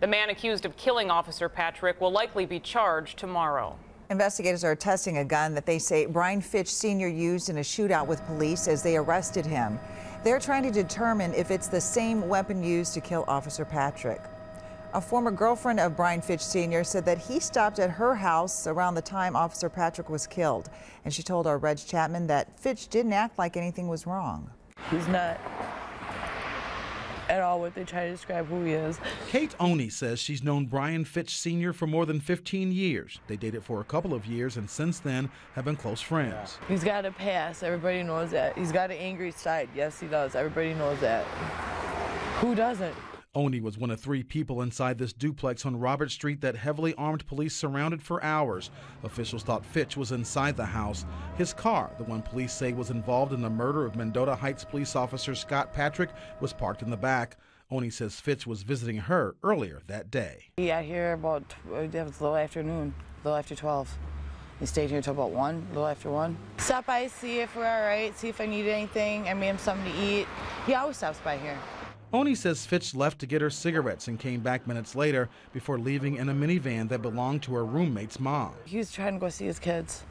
The man accused of killing Officer Patrick will likely be charged tomorrow. Investigators are testing a gun that they say Brian Fitch Sr. used in a shootout with police as they arrested him. They're trying to determine if it's the same weapon used to kill Officer Patrick. A former girlfriend of Brian Fitch Sr. said that he stopped at her house around the time Officer Patrick was killed. And she told our Reg Chapman that Fitch didn't act like anything was wrong. He's not at all what they try to describe who he is. Kate Oney says she's known Brian Fitch Sr. for more than 15 years. They dated for a couple of years and since then have been close friends. He's got a past. Everybody knows that. He's got an angry side. Yes, he does. Everybody knows that. Who doesn't? Oney was one of 3 people inside this duplex on Robert Street that heavily armed police surrounded for hours. Officials thought Fitch was inside the house. His car, the one police say was involved in the murder of Mendota Heights police officer Scott Patrick, was parked in the back. Oney says Fitch was visiting her earlier that day. He got here about, it was a little afternoon, a little after 12. He stayed here until about 1, a little after 1. Stop by, see if we're all right, see if I need anything, I made him something to eat. He always stops by here. Oney says Fitch left to get her cigarettes and came back minutes later before leaving in a minivan that belonged to her roommate's mom. He was trying to go see his kids.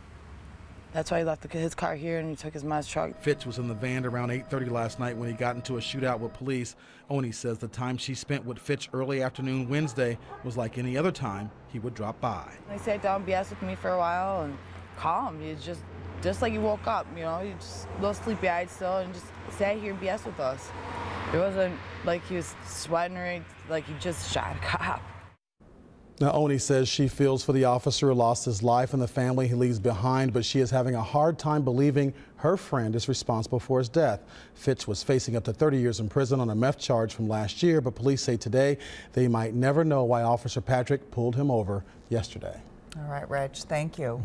That's why he left his car here and he took his mom's truck. Fitch was in the van around 8:30 last night when he got into a shootout with police. Oney says the time she spent with Fitch early afternoon Wednesday was like any other time he would drop by. He sat down, BS with me for a while and calm. He's just like he woke up, you know, he just a little sleepy-eyed still and just sat here and BS with us. It wasn't like he was sweating or like he just shot a cop. Now, Oney says she feels for the officer who lost his life and the family he leaves behind, but she is having a hard time believing her friend is responsible for his death. Fitch was facing up to 30 years in prison on a meth charge from last year, but police say today they might never know why Officer Patrick pulled him over yesterday. All right, Reg, thank you.